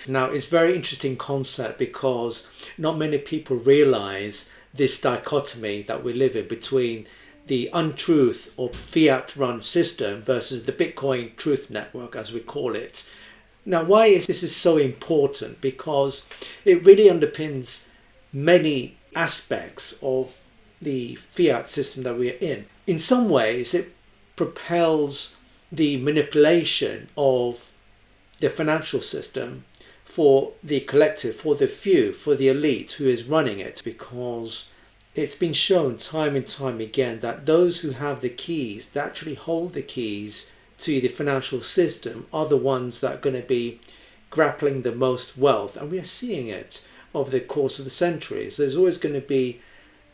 Now, it's a very interesting concept because not many people realize this dichotomy that we live in between the untruth or fiat run system versus the Bitcoin truth network, as we call it. Now, why is this so important? Because it really underpins many aspects of the fiat system that we are in. In some ways, it propels the manipulation of the financial system for the collective, for the few, for the elite who is running it, because it's been shown time and time again that those who have the keys, that actually hold the keys to the financial system, are the ones that are going to be grappling the most wealth. And we are seeing it over the course of the centuries. There's always going to be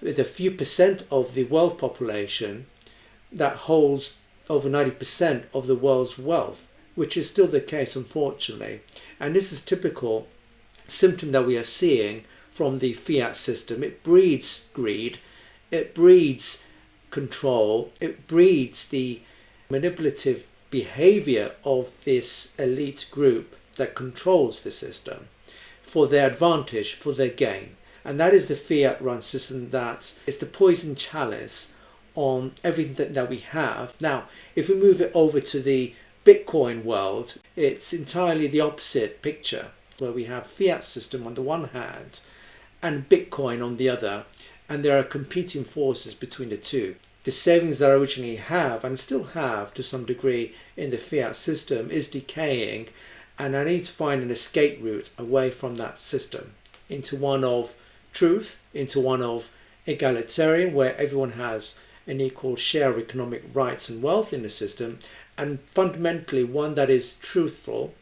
a few percent of the world population that holds over 90% of the world's wealth, which is still the case, unfortunately. And this is typical symptom that we are seeing from the fiat system. It breeds greed, it breeds control, it breeds the manipulative behavior of this elite group that controls the system for their advantage, for their gain. And that is the fiat run system that is the poison chalice on everything that we have. Now, if we move it over to the Bitcoin world, it's entirely the opposite picture, where we have fiat system on the one hand and Bitcoin on the other, and there are competing forces between the two. The savings that I originally have and still have to some degree in the fiat system is decaying, and I need to find an escape route away from that system into one of truth, into one of egalitarian, where everyone has an equal share of economic rights and wealth in the system, and fundamentally one that is truthful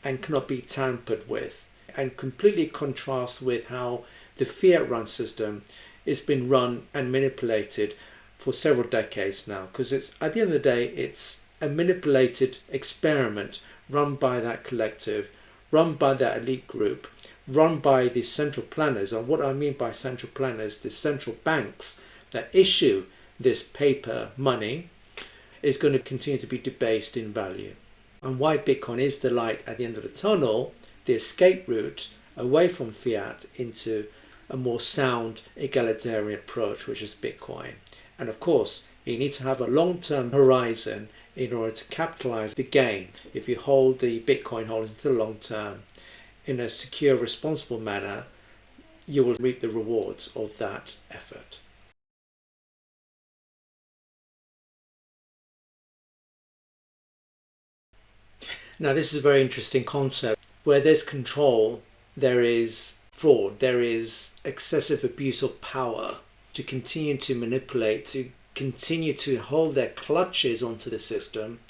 and cannot be tampered with, and completely contrasts with how the fiat run system has been run and manipulated for several decades now, because it's, at the end of the day, it's a manipulated experiment run by that collective, run by that elite group, run by the central planners. And what I mean by central planners, the central banks that issue this paper money, is going to continue to be debased in value. And why Bitcoin is the light at the end of the tunnel, the escape route away from fiat into a more sound egalitarian approach, which is Bitcoin. And of course, you need to have a long-term horizon in order to capitalize the gain. If you hold the Bitcoin holdings to the long term in a secure, responsible manner, you will reap the rewards of that effort. Now, this is a very interesting concept. Where there's control, there is fraud, there is excessive abuse of power to continue to manipulate, to continue to hold their clutches onto the system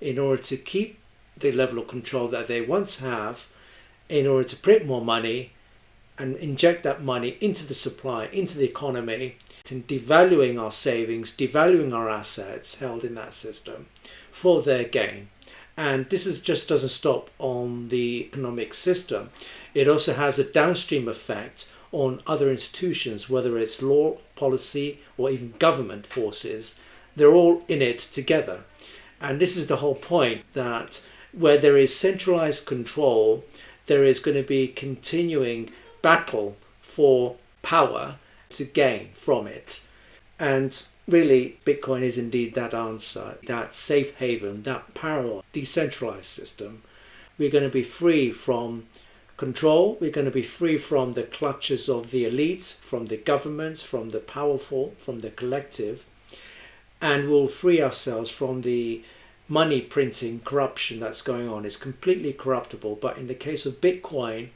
in order to keep the level of control that they once have, in order to print more money and inject that money into the supply, into the economy, and devaluing our savings, devaluing our assets held in that system for their gain. And this just doesn't stop on the economic system. It also has a downstream effect on other institutions, whether it's law, policy, or even government forces. They're all in it together. And this is the whole point, that where there is centralized control, there is going to be continuing battle for power to gain from it. And really, Bitcoin is indeed that answer, that safe haven, that parallel, decentralized system. We're going to be free from control. We're going to be free from the clutches of the elite, from the governments, from the powerful, from the collective. And we'll free ourselves from the money printing corruption that's going on. It's completely corruptible. But in the case of Bitcoin,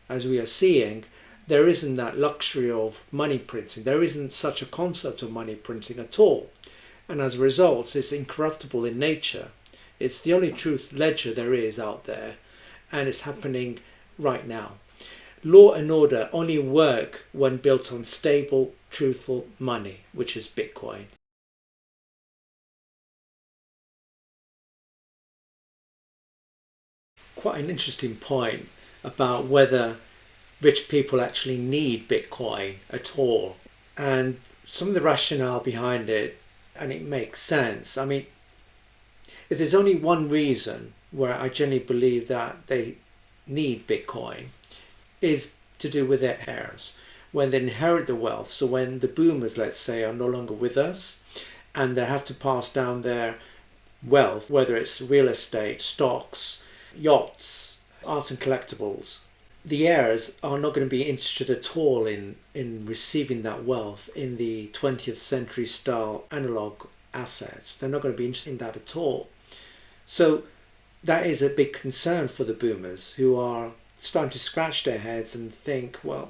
as we are seeing, there isn't that luxury of money printing. There isn't such a concept of money printing at all. And as a result, it's incorruptible in nature. It's the only truth ledger there is out there. And it's happening right now. Law and order only work when built on stable, truthful money, which is Bitcoin. Quite an interesting point about whether rich people actually need Bitcoin at all, and some of the rationale behind it, and it makes sense. I mean, if there's only one reason where I generally believe that they need Bitcoin is to do with their heirs. When they inherit the wealth, so when the boomers, let's say, are no longer with us and they have to pass down their wealth, whether it's real estate, stocks, yachts, arts and collectibles, the heirs are not going to be interested at all in receiving that wealth in the 20th century style analog assets. They're not going to be interested in that at all. So that is a big concern for the boomers, who are starting to scratch their heads and think, well,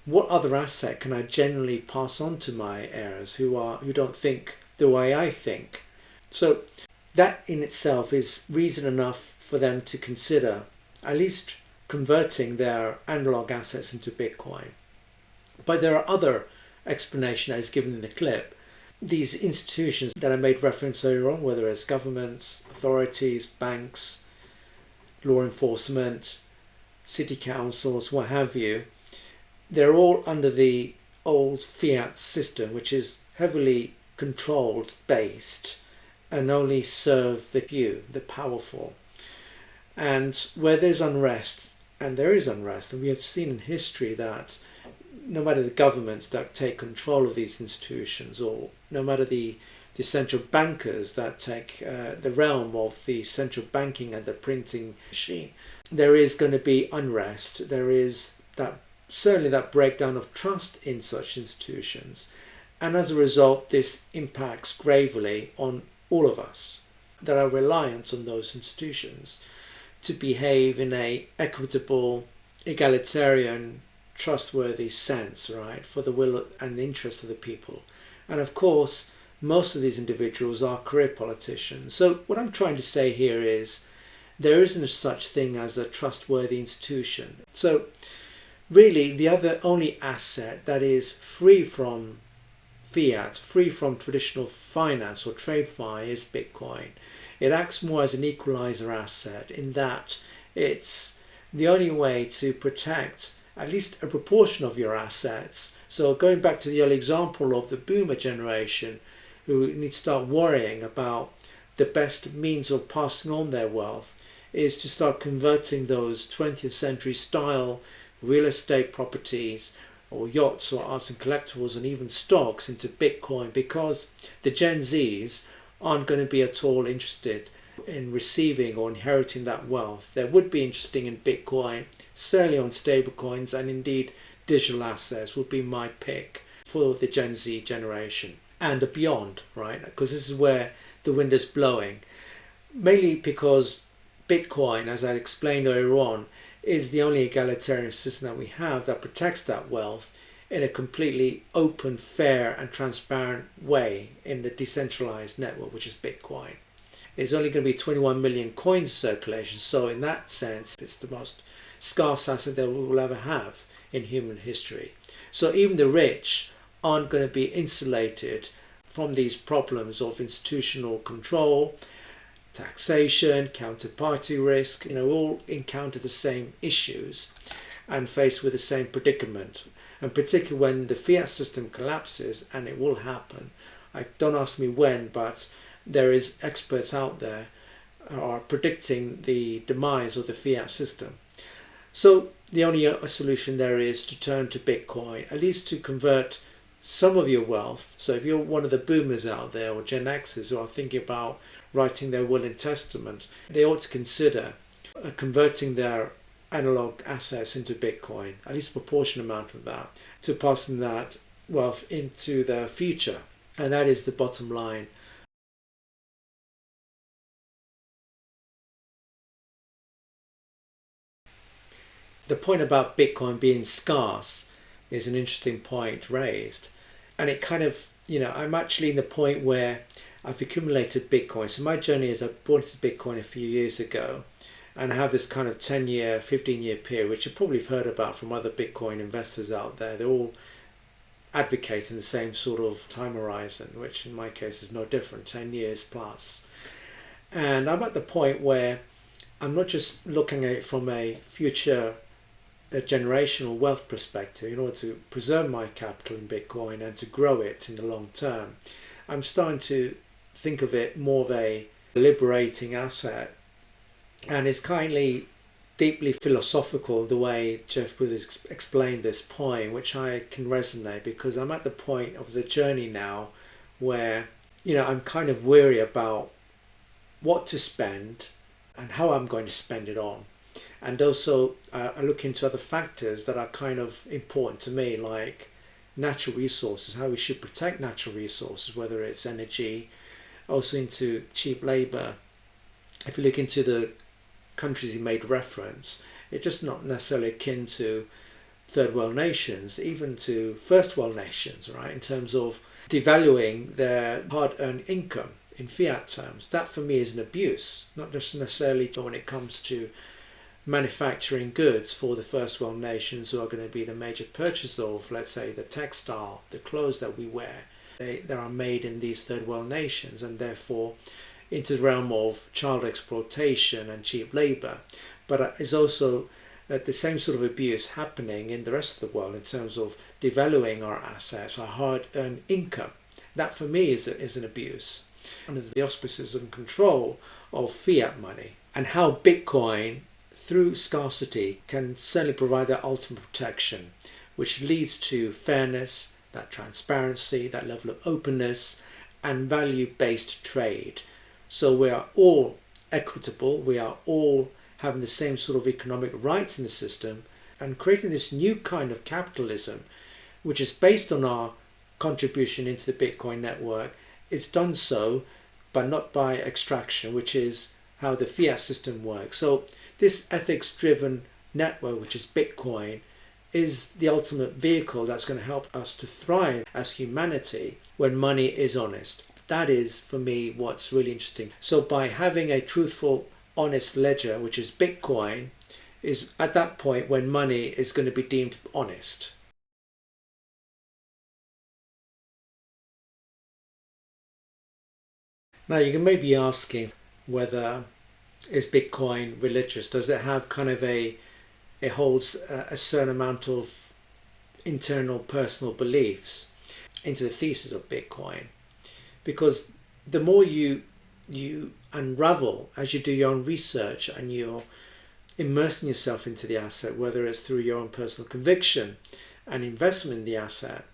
what other asset can I genuinely pass on to my heirs who don't think the way I think? So that in itself is reason enough for them to consider at least converting their analog assets into Bitcoin. But there are other explanations that is given in the clip. These institutions that I made reference earlier on, whether it's governments, authorities, banks, law enforcement, city councils, what have you, they're all under the old Fiat system, which is heavily controlled, based, and only serve the few, the powerful. And where there's unrest, and there is unrest, and we have seen in history that no matter the governments that take control of these institutions, or no matter the central bankers that take the realm of the central banking and the printing machine, there is going to be unrest. There is certainly that breakdown of trust in such institutions. And as a result, this impacts gravely on all of us that are reliant on those institutions to behave in a equitable, egalitarian, trustworthy sense, right, for the will and the interest of the people. And of course, most of these individuals are career politicians. So what I'm trying to say here is there isn't such thing as a trustworthy institution. So really, the only asset that is free from fiat, free from traditional finance or TradeFi is Bitcoin. It acts more as an equalizer asset in that it's the only way to protect at least a proportion of your assets. So going back to the early example of the boomer generation, who need to start worrying about the best means of passing on their wealth, is to start converting those 20th century style real estate properties or yachts or arts and collectibles and even stocks into Bitcoin, because the Gen Zs aren't going to be at all interested in receiving or inheriting that wealth. They would be interested in Bitcoin, certainly on stablecoins, and indeed digital assets would be my pick for the Gen Z generation and beyond, right? Because this is where the wind is blowing, mainly because Bitcoin, as I explained earlier on, is the only egalitarian system that we have that protects that wealth in a completely open, fair and transparent way in the decentralized network, which is Bitcoin. There's only going to be 21 million coins circulation, so in that sense it's the most scarce asset that we will ever have in human history. So even the rich aren't going to be insulated from these problems of institutional control, taxation, counterparty risk. All encounter the same issues and faced with the same predicament. And particularly when the fiat system collapses, and it will happen. Don't ask me when, but there is experts out there are predicting the demise of the fiat system. So the only solution there is to turn to Bitcoin, at least to convert some of your wealth. So if you're one of the boomers out there or Gen Xers who are thinking about writing their will and testament, they ought to consider converting their analog assets into Bitcoin, at least a proportion amount of that, to passing that wealth into the future. And that is the bottom line. The point about Bitcoin being scarce is an interesting point raised. And it kind of, I'm actually in the point where I've accumulated Bitcoin. So my journey is I bought into Bitcoin a few years ago, and I have this kind of 10-year, 15-year period, which you probably have heard about from other Bitcoin investors out there. They're all advocating the same sort of time horizon, which in my case is no different, 10 years plus. And I'm at the point where I'm not just looking at it from a future generational wealth perspective in order to preserve my capital in Bitcoin and to grow it in the long term. I'm starting to think of it more of a liberating asset, and it's kindly deeply philosophical the way Jeff Booth explained this point, which I can resonate, because I'm at the point of the journey now where, I'm kind of weary about what to spend and how I'm going to spend it on. And also I look into other factors that are kind of important to me, like natural resources, how we should protect natural resources, whether it's energy, also into cheap labor. If you look into the countries he made reference, it's just not necessarily akin to third world nations, even to first world nations, right? In terms of devaluing their hard-earned income in fiat terms. That for me is an abuse, not just necessarily when it comes to manufacturing goods for the first world nations who are going to be the major purchasers of, let's say, the textile, the clothes that we wear. They are made in these third world nations, and therefore into the realm of child exploitation and cheap labor. But it's also the same sort of abuse happening in the rest of the world in terms of devaluing our assets, our hard-earned income. That for me is an abuse under the auspices and control of fiat money. And how Bitcoin, through scarcity, can certainly provide that ultimate protection, which leads to fairness, that transparency, that level of openness, and value-based trade. So we are all equitable, we are all having the same sort of economic rights in the system, and creating this new kind of capitalism, which is based on our contribution into the Bitcoin network, is done so, but not by extraction, which is how the fiat system works. So this ethics-driven network, which is Bitcoin, is the ultimate vehicle that's going to help us to thrive as humanity when money is honest. That is, for me, what's really interesting. So by having a truthful, honest ledger, which is Bitcoin, is at that point when money is going to be deemed honest. Now you can maybe be asking whether is Bitcoin religious? Does it have kind of it holds a certain amount of internal personal beliefs into the thesis of Bitcoin? Because the more you unravel as you do your own research and you're immersing yourself into the asset, whether it's through your own personal conviction and investment in the asset,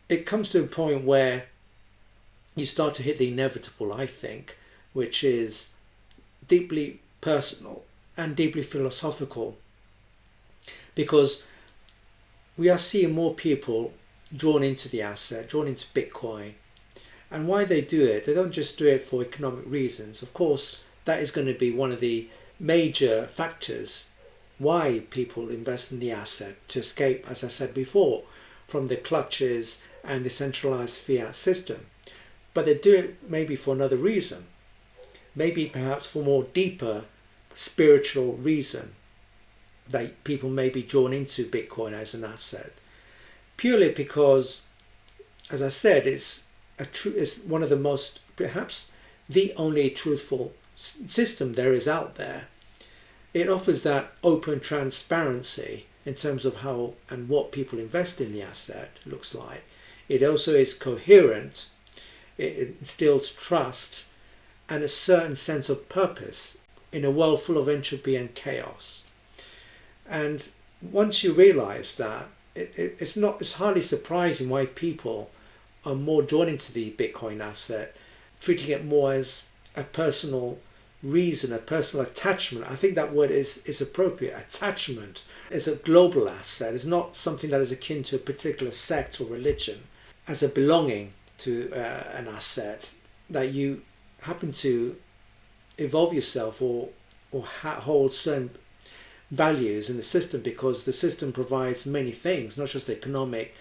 it comes to a point where you start to hit the inevitable, I think, which is deeply personal and deeply philosophical, because we are seeing more people drawn into the asset, drawn into Bitcoin. And why they do it, they don't just do it for economic reasons. Of course, that is going to be one of the major factors why people invest in the asset, to escape, as I said before, from the clutches and the centralized fiat system. But they do it maybe for another reason, maybe perhaps for more deeper spiritual reason, that people may be drawn into Bitcoin as an asset, purely because, as I said, it's one of the most, perhaps the only truthful system there is out there. It offers that open transparency in terms of how and what people invest in the asset looks like. It also is coherent. It instills trust and a certain sense of purpose in a world full of entropy and chaos. And once you realize that, it's hardly surprising why people are more drawn into the Bitcoin asset, treating it more as a personal reason, a personal attachment. I think that word is appropriate. Attachment is a global asset. It's not something that is akin to a particular sect or religion. As a belonging to an asset, that you happen to evolve yourself or hold certain values in the system, because the system provides many things, not just economic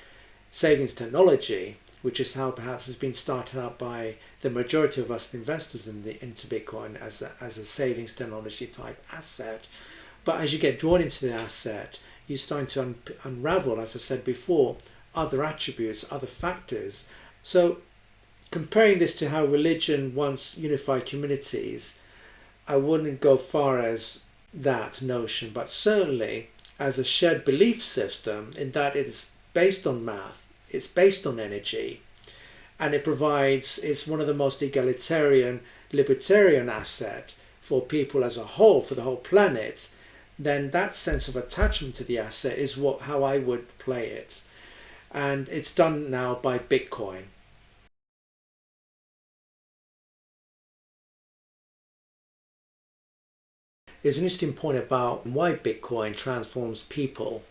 savings technology, which is how perhaps has been started out by the majority of us investors into Bitcoin as a savings technology type asset. But as you get drawn into the asset, you're starting to unravel, as I said before, other attributes, other factors. So comparing this to how religion once unified communities, I wouldn't go far as that notion, but certainly as a shared belief system, in that it is based on math, it's based on energy, and it's one of the most egalitarian, libertarian asset for people as a whole, for the whole planet, then that sense of attachment to the asset is how I would play it. And it's done now by Bitcoin. There's an interesting point about why Bitcoin transforms people.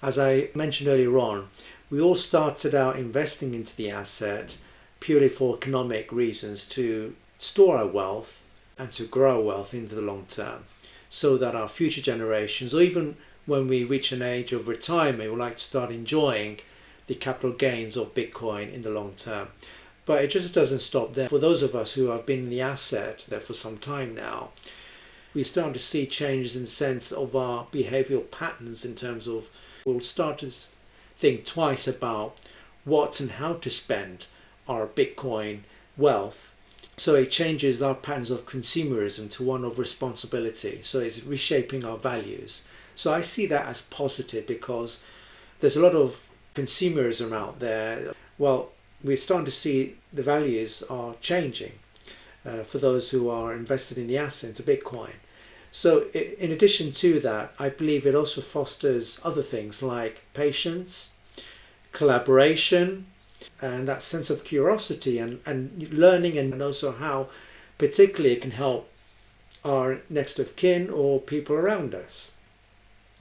As I mentioned earlier on, we all started out investing into the asset purely for economic reasons, to store our wealth and to grow our wealth into the long term, so that our future generations, or even when we reach an age of retirement, would like to start enjoying the capital gains of Bitcoin in the long term. But it just doesn't stop there. For those of us who have been in the asset there for some time now, we start to see changes in the sense of our behavioral patterns, in terms of we'll start to think twice about what and how to spend our Bitcoin wealth. So it changes our patterns of consumerism to one of responsibility. So it's reshaping our values. So I see that as positive, because there's a lot of consumerism out there. Well, we're starting to see the values are changing for those who are invested in the asset, into Bitcoin. So in addition to that, I believe it also fosters other things like patience, collaboration, and that sense of curiosity and learning, and also how particularly it can help our next of kin or people around us.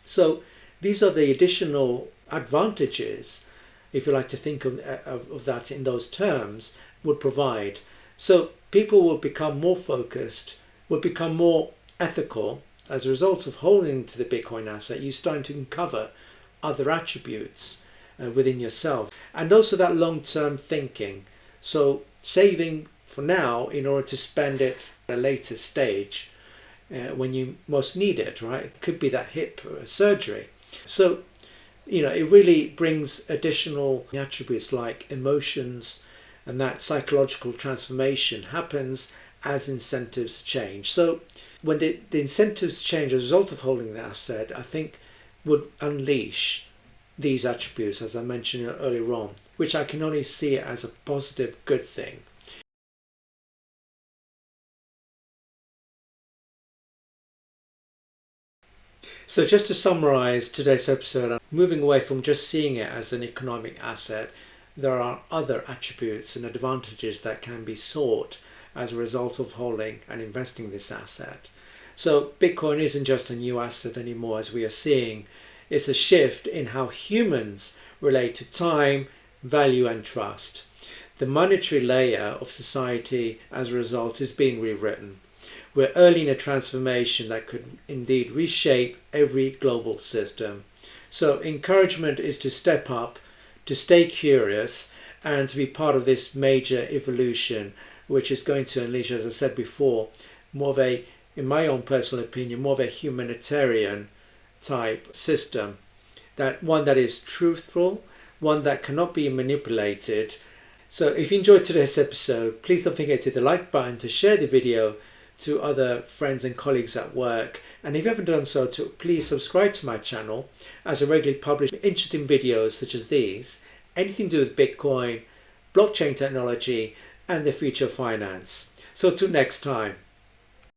So these are the additional advantages, if you like to think of that in those terms, would provide. So people will become more focused, will become more ethical as a result of holding to the Bitcoin asset. You're starting to uncover other attributes within yourself, and also that long-term thinking. So saving for now in order to spend it at a later stage when you most need it, right? It could be that hip surgery. So, it really brings additional attributes like emotions, and that psychological transformation happens as incentives change. So when the incentives change as a result of holding the asset, I think would unleash these attributes, as I mentioned earlier on, which I can only see as a positive, good thing. So just to summarize today's episode, moving away from just seeing it as an economic asset, there are other attributes and advantages that can be sought as a result of holding and investing this asset. So Bitcoin isn't just a new asset anymore, as we are seeing. It's a shift in how humans relate to time, value and trust. The monetary layer of society as a result is being rewritten. We're early in a transformation that could indeed reshape every global system. So encouragement is to step up, to stay curious, and to be part of this major evolution, which is going to unleash, as I said before, more of a, in my own personal opinion, more of a humanitarian type system. That one that is truthful, one that cannot be manipulated. So if you enjoyed today's episode, please don't forget to hit the like button, to share the video to other friends and colleagues at work. And if you haven't done so, please subscribe to my channel, as I regularly publish interesting videos such as these, anything to do with Bitcoin, blockchain technology, and the future of finance. So till next time.